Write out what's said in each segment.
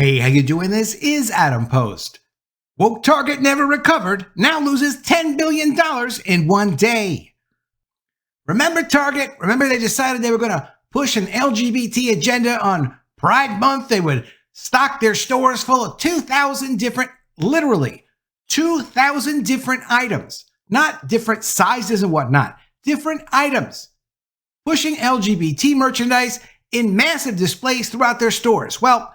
Hey, how you doing? This is Adam Post. Woke Target never recovered, now loses $10 billion in one day. Remember Target? Remember they decided they were going to push an LGBT agenda on Pride Month? They would stock their stores full of 2,000 different, literally 2,000 different items. Not different sizes and whatnot, different items. Pushing LGBT merchandise in massive displays throughout their stores. Well,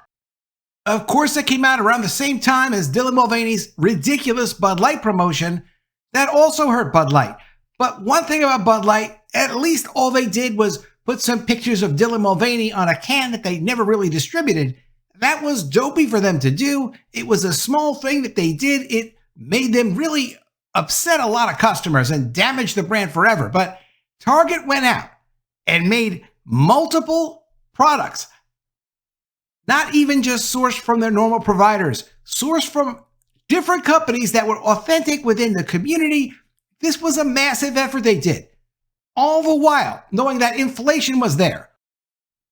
of course, that came out around the same time as Dylan Mulvaney's ridiculous Bud Light promotion that also hurt Bud Light. But one thing about Bud Light, at least all they did was put some pictures of Dylan Mulvaney on a can that they never really distributed. That was dopey for them to do. It was a small thing that they did. It made them really upset a lot of customers and damaged the brand forever. But Target went out and made multiple products, not even just sourced from their normal providers, sourced from different companies that were authentic within the community. This was a massive effort they did. All the while, knowing that inflation was there.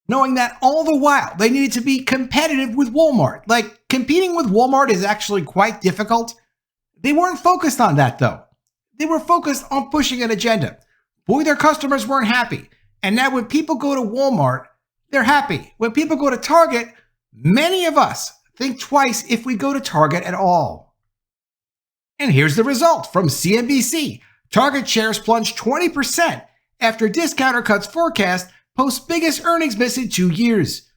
Knowing that all the while they needed to be competitive with Walmart. Like, competing with Walmart is actually quite difficult. They weren't focused on that, though. They were focused on pushing an agenda. Boy, their customers weren't happy. And now when people go to Walmart, they're happy. When people go to Target, many of us think twice if we go to Target at all. And here's the result from CNBC. Target shares plunged 20% after discounter cuts forecast posts biggest earnings miss in 2 years.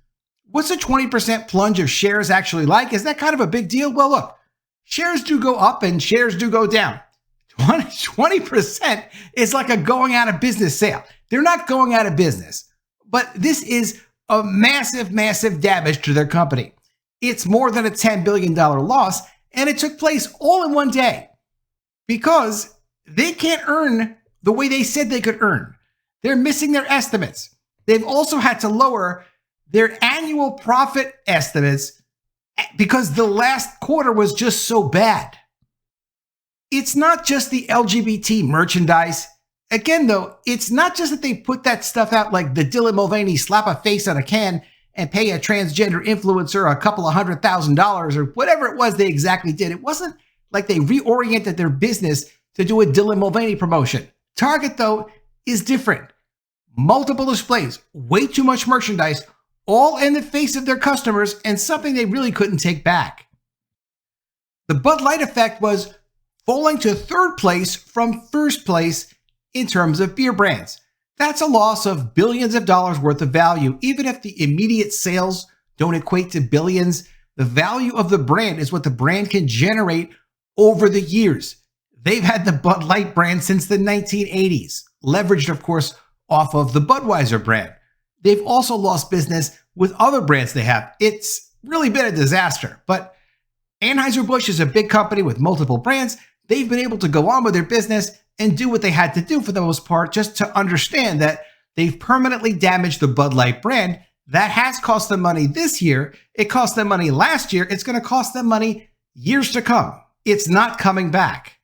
What's a 20% plunge of shares actually like? Is that kind of a big deal? Well, look, shares do go up and shares do go down. 20% is like a going out of business sale. They're not going out of business, but this is a massive, massive damage to their company. It's more than a $10 billion loss, and it took place all in one day because they can't earn the way they said they could earn. They're missing their estimates. They've also had to lower their annual profit estimates because the last quarter was just so bad. It's not just the LGBT merchandise. Again, though, it's not just that they put that stuff out like the Dylan Mulvaney slap a face on a can and pay a transgender influencer a couple of $100,000 or whatever it was they exactly did. It wasn't like they reoriented their business to do a Dylan Mulvaney promotion. Target, though, is different. Multiple displays, way too much merchandise, all in the face of their customers and something they really couldn't take back. The Bud Light effect was falling to third place from first place in terms of beer brands. That's a loss of billions of dollars worth of value. Even if the immediate sales don't equate to billions, the value of the brand is what the brand can generate over the years. They've had the Bud Light brand since the 1980s, leveraged, of course, off of the Budweiser brand. They've also lost business with other brands they have. It's really been a disaster, but Anheuser-Busch is a big company with multiple brands. They've been able to go on with their business and do what they had to do for the most part, just to understand that they've permanently damaged the Bud Light brand. That has cost them money this year. It cost them money last year. It's going to cost them money years to come. It's not coming back.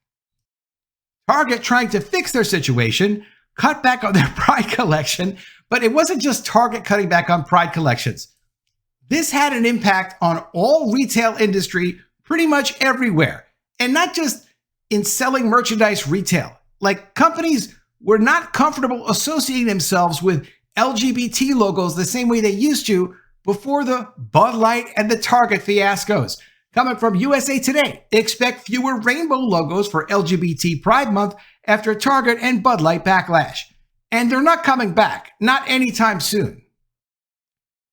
Target trying to fix their situation, cut back on their Pride collection, but it wasn't just Target cutting back on Pride collections. This had an impact on all retail industry pretty much everywhere, and not just in selling merchandise retail. Like, companies were not comfortable associating themselves with LGBT logos the same way they used to before the Bud Light and the Target fiascos. Coming from USA Today, expect fewer rainbow logos for LGBT Pride Month after Target and Bud Light backlash. And they're not coming back, not anytime soon.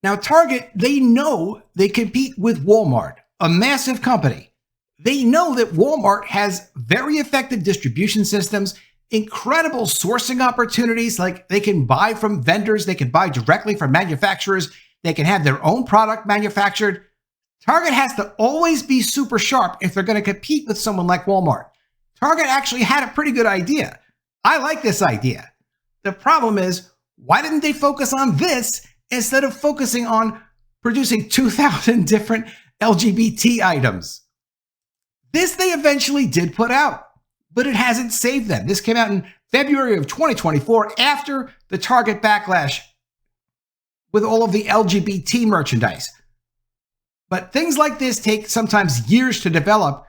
Now, Target, they know they compete with Walmart, a massive company. They know that Walmart has very effective distribution systems, incredible sourcing opportunities, like they can buy from vendors, they can buy directly from manufacturers, they can have their own product manufactured. Target has to always be super sharp if they're going to compete with someone like Walmart. Target actually had a pretty good idea. I like this idea. The problem is, why didn't they focus on this instead of focusing on producing 2,000 different LGBT items? This they eventually did put out, but it hasn't saved them. This came out in February of 2024 after the Target backlash with all of the LGBT merchandise. But things like this take sometimes years to develop.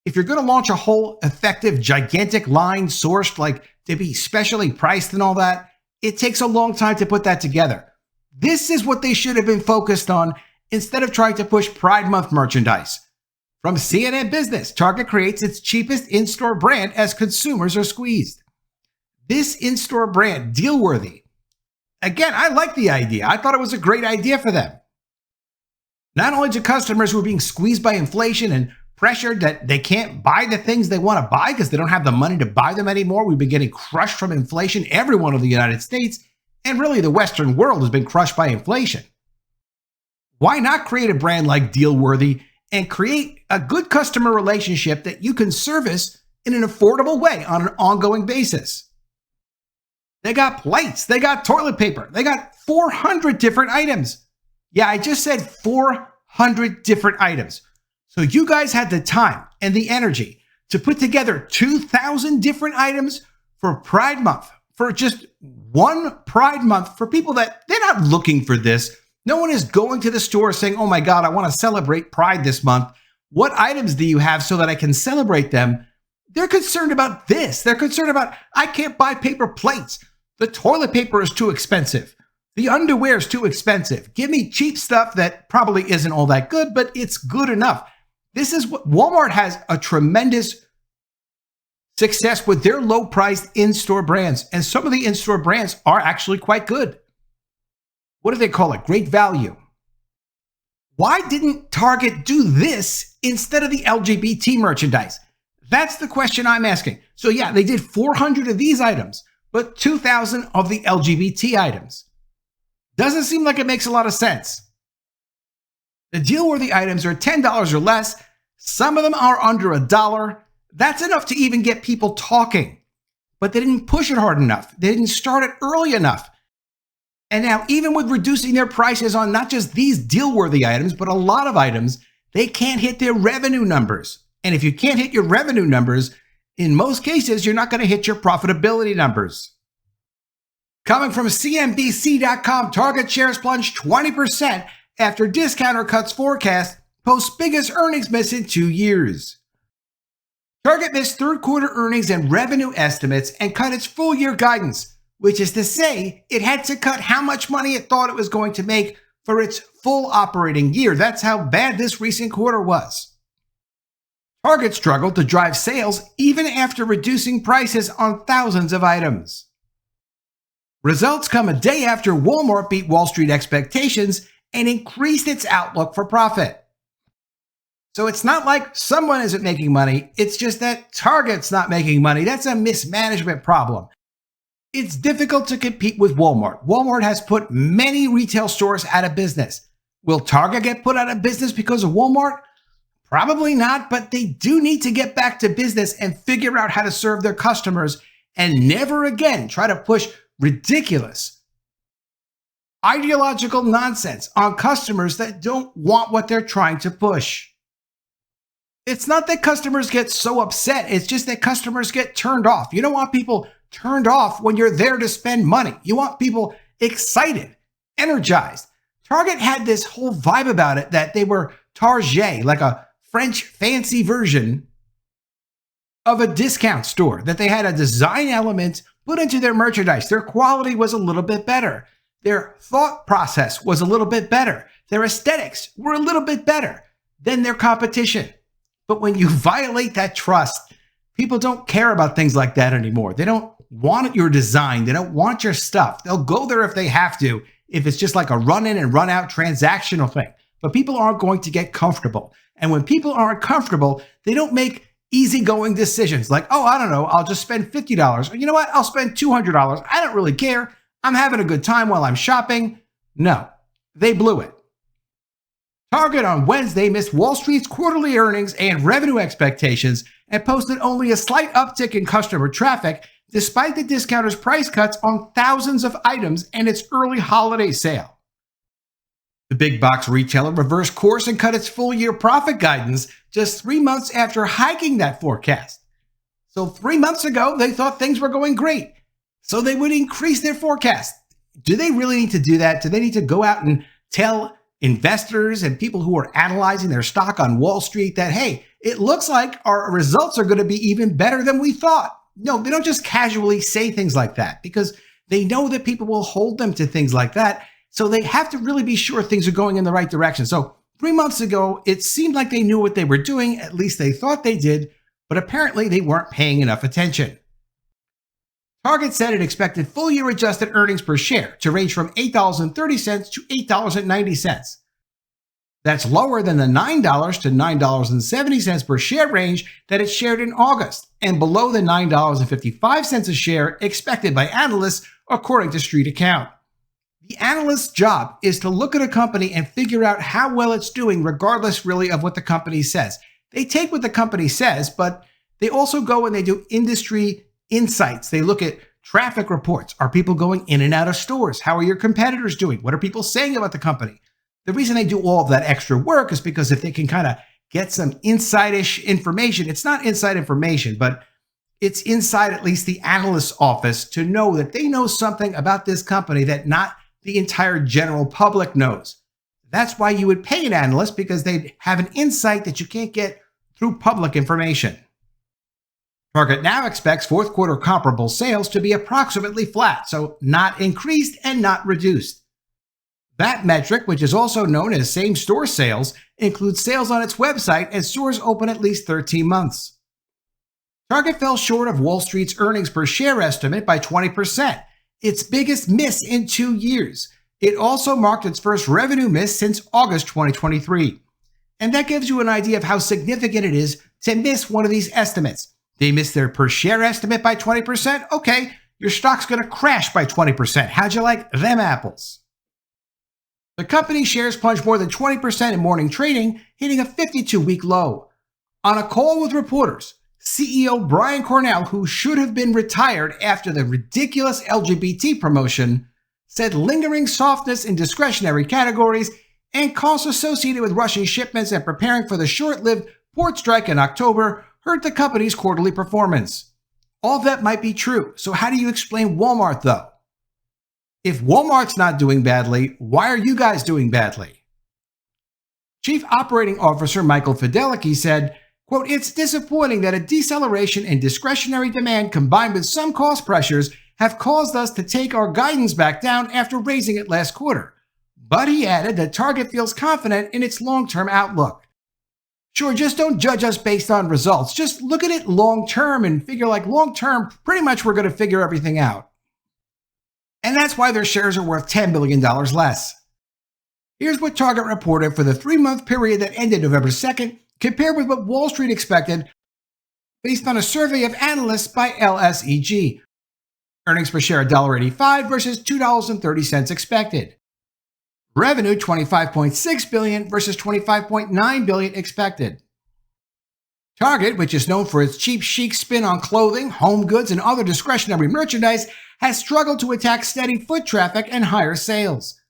If you're going to launch a whole effective, gigantic line sourced, like to be specially priced and all that, it takes a long time to put that together. This is what they should have been focused on instead of trying to push Pride Month merchandise. From CNN Business, Target creates its cheapest in-store brand as consumers are squeezed. This in-store brand, deal-worthy. Again, I like the idea. I thought it was a great idea for them. Not only do customers who are being squeezed by inflation and pressured that they can't buy the things they want to buy because they don't have the money to buy them anymore. We've been getting crushed from inflation. Everyone in the United States and really the Western world has been crushed by inflation. Why not create a brand like Dealworthy and create a good customer relationship that you can service in an affordable way on an ongoing basis? They got plates, they got toilet paper, they got 400 different items. Yeah, I just said 400 different items. So you guys had the time and the energy to put together 2,000 different items for Pride Month, for just one Pride Month for people that they're not looking for this. No one is going to the store saying, oh my God, I want to celebrate Pride this month. What items do you have so that I can celebrate them? They're concerned about this. They're concerned about, I can't buy paper plates. The toilet paper is too expensive. The underwear is too expensive. Give me cheap stuff that probably isn't all that good, but it's good enough. This is what Walmart has a tremendous success with their low-priced in-store brands. And some of the in-store brands are actually quite good. What do they call it? Great value. Why didn't Target do this instead of the LGBT merchandise? That's the question I'm asking. So yeah, they did 400 of these items, but 2,000 of the LGBT items. Doesn't seem like it makes a lot of sense. The deal-worthy items are $10 or less. Some of them are under $1. That's enough to even get people talking. But they didn't push it hard enough. They didn't start it early enough. And now, even with reducing their prices on not just these deal-worthy items, but a lot of items, they can't hit their revenue numbers. And if you can't hit your revenue numbers, in most cases, you're not going to hit your profitability numbers. Coming from CNBC.com, Target shares plunged 20% after discounter cuts forecast, posts biggest earnings miss in 2 years. Target missed third quarter earnings and revenue estimates and cut its full year guidance, which is to say it had to cut how much money it thought it was going to make for its full operating year. That's how bad this recent quarter was. Target struggled to drive sales even after reducing prices on thousands of items. Results come a day after Walmart beat Wall Street expectations and increased its outlook for profit. So it's not like someone isn't making money, it's just that Target's not making money. That's a mismanagement problem. It's difficult to compete with Walmart. Walmart has put many retail stores out of business. Will Target get put out of business because of Walmart? Probably not, but they do need to get back to business and figure out how to serve their customers and never again try to push ridiculous ideological nonsense on customers that don't want what they're trying to push. It's not that customers get so upset, it's just that customers get turned off. You don't want people turned off when you're there to spend money. You want people excited, energized. Target had this whole vibe about it that they were Target, like a French fancy version of a discount store, that they had a design element put into their merchandise. Their quality was a little bit better. Their thought process was a little bit better. Their aesthetics were a little bit better than their competition. But when you violate that trust, people don't care about things like that anymore. They don't want your design. They don't want your stuff. They'll go there if they have to, if it's just like a run in and run out transactional thing. But people aren't going to get comfortable. And when people aren't comfortable, they don't make easygoing decisions like, oh, I don't know, I'll just spend $50. Or you know what? I'll spend $200. I don't really care. I'm having a good time while I'm shopping. No, they blew it. Target on Wednesday missed Wall Street's quarterly earnings and revenue expectations and posted only a slight uptick in customer traffic despite the discounter's price cuts on thousands of items and its early holiday sale. The big box retailer reversed course and cut its full-year profit guidance just 3 months after hiking that forecast. So 3 months ago, they thought things were going great, so they would increase their forecast. Do they really need to do that? Do they need to go out and tell investors and people who are analyzing their stock on Wall Street that, hey, it looks like our results are going to be even better than we thought. No, they don't just casually say things like that because they know that people will hold them to things like that. So they have to really be sure things are going in the right direction. So 3 months ago, it seemed like they knew what they were doing. At least they thought they did, but apparently they weren't paying enough attention. Target said it expected full-year adjusted earnings per share to range from $8.30 to $8.90. That's lower than the $9 to $9.70 per share range that it shared in August, and below the $9.55 a share expected by analysts, according to Street Account. The analyst's job is to look at a company and figure out how well it's doing, regardless really of what the company says. They take what the company says, but they also go and they do industry insights. They look at traffic reports. Are people going in and out of stores? How are your competitors doing? What are people saying about the company? The reason they do all of that extra work is because if they can kind of get some inside-ish information, it's not inside information, but it's inside at least the analyst's office to know that they know something about this company that not the entire general public knows. That's why you would pay an analyst, because they have an insight that you can't get through public information. Target now expects fourth quarter comparable sales to be approximately flat, so not increased and not reduced. That metric, which is also known as same-store sales, includes sales on its website and stores open at least 13 months. Target fell short of Wall Street's earnings per share estimate by 20%, its biggest miss in 2 years. It also marked its first revenue miss since August 2023. And that gives you an idea of how significant it is to miss one of these estimates. They missed their per share estimate by 20%. Okay, your stock's going to crash by 20%. How'd you like them apples? The company's shares plunged more than 20% in morning trading, hitting a 52-week low. On a call with reporters, CEO Brian Cornell, who should have been retired after the ridiculous LGBT promotion, said lingering softness in discretionary categories and costs associated with rushing shipments and preparing for the short-lived port strike in October hurt the company's quarterly performance. All that might be true, so how do you explain Walmart, though? If Walmart's not doing badly, why are you guys doing badly? Chief Operating Officer Michael Fideliki said, quote, "It's disappointing that a deceleration in discretionary demand combined with some cost pressures have caused us to take our guidance back down after raising it last quarter." But he added that Target feels confident in its long-term outlook. Sure, just don't judge us based on results. Just look at it long-term and figure like long-term, pretty much we're going to figure everything out. And that's why their shares are worth $10 billion less. Here's what Target reported for the 3-month period that ended November 2nd, compared with what Wall Street expected based on a survey of analysts by LSEG. Earnings per share $1.85 versus $2.30 expected. Revenue $25.6 billion versus $25.9 billion expected. Target, which is known for its cheap chic spin on clothing, home goods, and other discretionary merchandise, has struggled to attack steady foot traffic and higher sales.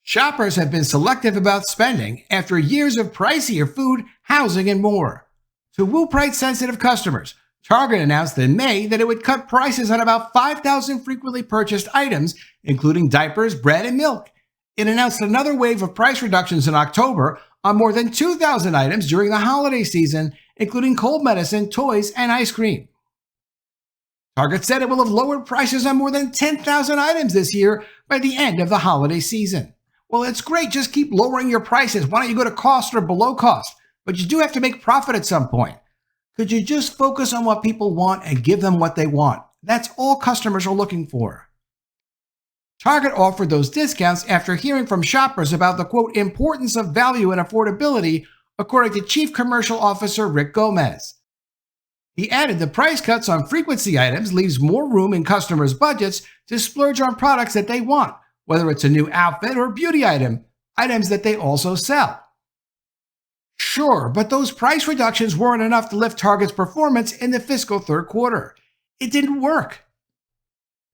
Shoppers have been selective about spending after years of pricier food, housing, and more. To woo price-sensitive customers, Target announced in May that it would cut prices on about 5,000 frequently purchased items, including diapers, bread, and milk. It announced another wave of price reductions in October on more than 2,000 items during the holiday season, including cold medicine, toys, and ice cream. Target said it will have lowered prices on more than 10,000 items this year by the end of the holiday season. Well, it's great. Just keep lowering your prices. Why don't you go to cost or below cost? But you do have to make profit at some point. Could you just focus on what people want and give them what they want? That's all customers are looking for. Target offered those discounts after hearing from shoppers about the, quote, importance of value and affordability, according to Chief Commercial Officer Rick Gomez. He added the price cuts on frequency items leaves more room in customers' budgets to splurge on products that they want, whether it's a new outfit or beauty item, items that they also sell. Sure, but those price reductions weren't enough to lift Target's performance in the fiscal third quarter. It didn't work.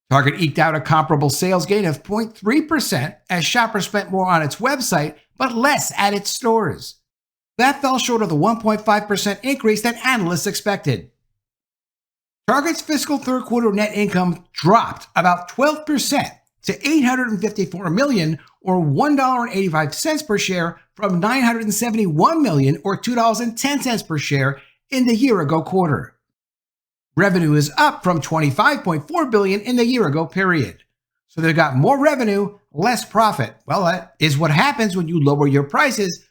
Target eked out a comparable sales gain of 0.3% as shoppers spent more on its website, but less at its stores. That fell short of the 1.5% increase that analysts expected. Target's fiscal third quarter net income dropped about 12% to 854 million or $1.85 per share from 971 million or $2.10 per share in the year ago quarter. Revenue is up from 25.4 billion in the year ago period. So they've got more revenue, less profit. Well, that is what happens when you lower your prices.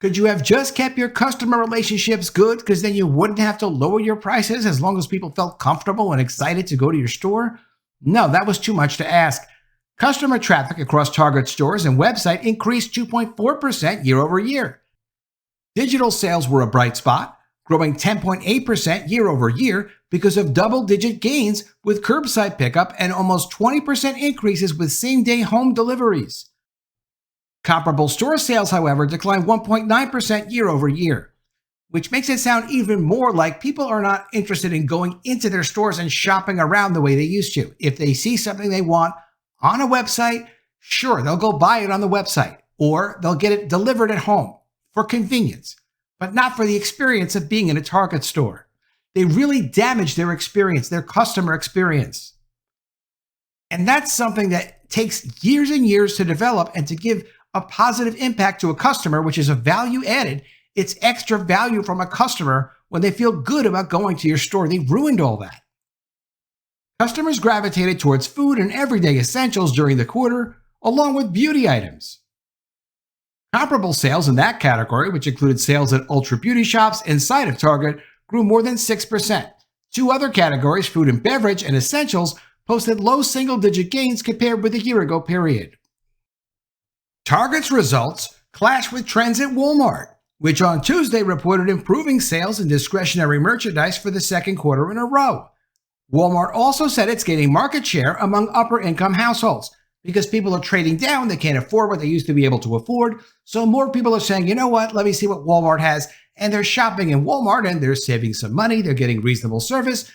Could you have just kept your customer relationships good because then you wouldn't have to lower your prices as long as people felt comfortable and excited to go to your store? No, that was too much to ask. Customer traffic across Target stores and website increased 2.4% year over year. Digital sales were a bright spot, growing 10.8% year over year because of double-digit gains with curbside pickup and almost 20% increases with same-day home deliveries. Comparable store sales, however, declined 1.9% year over year, which makes it sound even more like people are not interested in going into their stores and shopping around the way they used to. If they see something they want on a website, sure, they'll go buy it on the website, or they'll get it delivered at home for convenience, but not for the experience of being in a Target store. They really damage their experience, their customer experience. And that's something that takes years and years to develop and to give a positive impact to a customer, which is a value added. It's extra value from a customer when they feel good about going to your store. They ruined all that. Customers gravitated towards food and everyday essentials during the quarter, along with beauty items. Comparable sales in that category, which included sales at Ultra Beauty shops inside of Target, grew more than 6%. Two other categories, food and beverage and essentials, posted low single-digit gains compared with the year-ago period. Target's results clash with trends at Walmart, which on Tuesday reported improving sales in discretionary merchandise for the second quarter in a row. Walmart also said it's gaining market share among upper-income households because people are trading down. They can't afford what they used to be able to afford. So more people are saying, you know what, let me see what Walmart has. And they're shopping in Walmart and they're saving some money. They're getting reasonable service.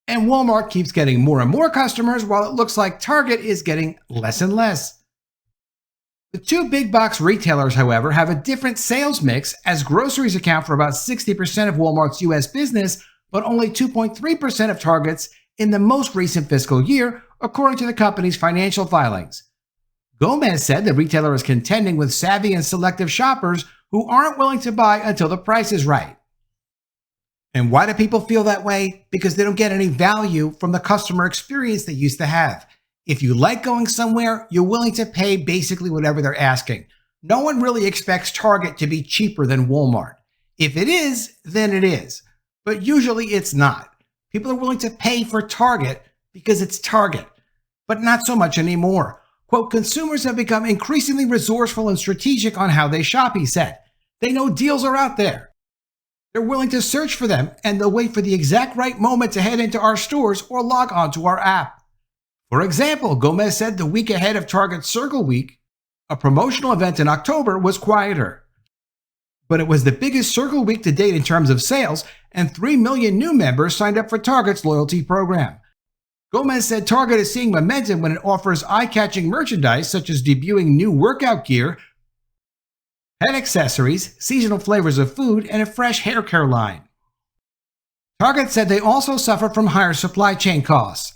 And Walmart keeps getting more and more customers while it looks like Target is getting less and less. The two big box retailers, however, have a different sales mix as groceries account for about 60% of Walmart's U.S. business, but only 2.3% of Target's in the most recent fiscal year, according to the company's financial filings. Gomez said the retailer is contending with savvy and selective shoppers who aren't willing to buy until the price is right. And why do people feel that way? Because they don't get any value from the customer experience they used to have. If you like going somewhere, you're willing to pay basically whatever they're asking. No one really expects Target to be cheaper than Walmart. If it is, then it is. But usually it's not. People are willing to pay for Target because it's Target, but not so much anymore. Quote, consumers have become increasingly resourceful and strategic on how they shop, he said. They know deals are out there. They're willing to search for them, and they'll wait for the exact right moment to head into our stores or log onto our app. For example, Gomez said the week ahead of Target Circle Week, a promotional event in October, was quieter. But it was the biggest Circle Week to date in terms of sales, and 3 million new members signed up for Target's loyalty program. Gomez said Target is seeing momentum when it offers eye-catching merchandise such as debuting new workout gear, pet accessories, seasonal flavors of food, and a fresh hair care line. Target said they also suffer from higher supply chain costs.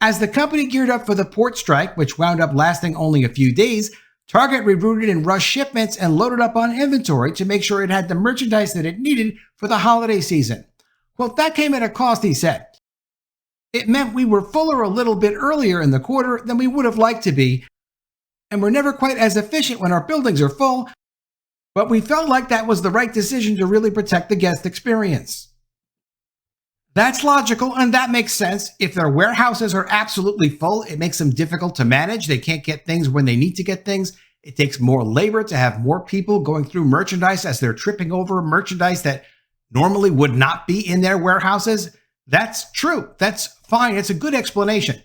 As the company geared up for the port strike, which wound up lasting only a few days, Target rerouted and rushed shipments and loaded up on inventory to make sure it had the merchandise that it needed for the holiday season. Well, that came at a cost, he said. It meant we were fuller a little bit earlier in the quarter than we would have liked to be, and we're never quite as efficient when our buildings are full, but we felt like that was the right decision to really protect the guest experience. That's logical, and that makes sense. If their warehouses are absolutely full, it makes them difficult to manage. They can't get things when they need to get things. It takes more labor to have more people going through merchandise as they're tripping over merchandise that normally would not be in their warehouses. That's true. That's fine. It's a good explanation.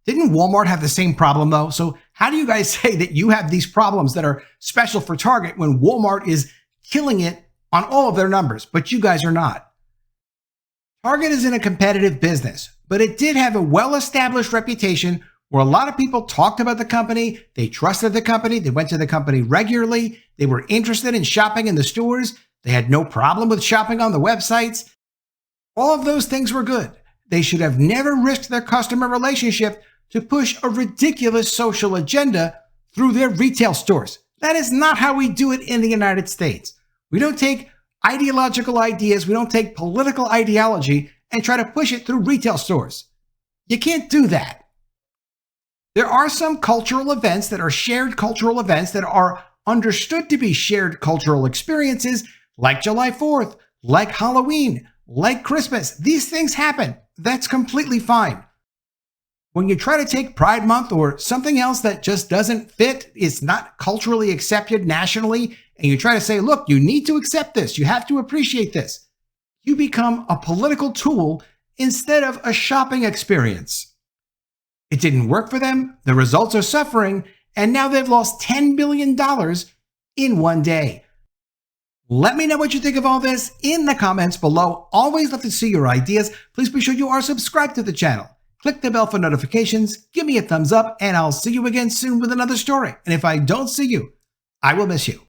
Didn't Walmart have the same problem, though? So how do you guys say that you have these problems that are special for Target when Walmart is killing it on all of their numbers, but you guys are not? Target is in a competitive business, but it did have a well-established reputation where a lot of people talked about the company, they trusted the company, they went to the company regularly, they were interested in shopping in the stores, they had no problem with shopping on the websites. All of those things were good. They should have never risked their customer relationship to push a ridiculous social agenda through their retail stores. That is not how we do it in the United States. We don't take ideological ideas, we don't take political ideology and try to push it through retail stores. You can't do that. There are some cultural events that are shared cultural events that are understood to be shared cultural experiences, like July 4th, like Halloween, like Christmas. These things happen. That's completely fine. When you try to take Pride Month or something else that just doesn't fit, it's not culturally accepted nationally, and you try to say, look, you need to accept this, you have to appreciate this, you become a political tool instead of a shopping experience. It didn't work for them, the results are suffering, and now they've lost $10 billion in one day. Let me know what you think of all this in the comments below. Always love to see your ideas. Please be sure you are subscribed to the channel. Click the bell for notifications, give me a thumbs up, and I'll see you again soon with another story. And if I don't see you, I will miss you.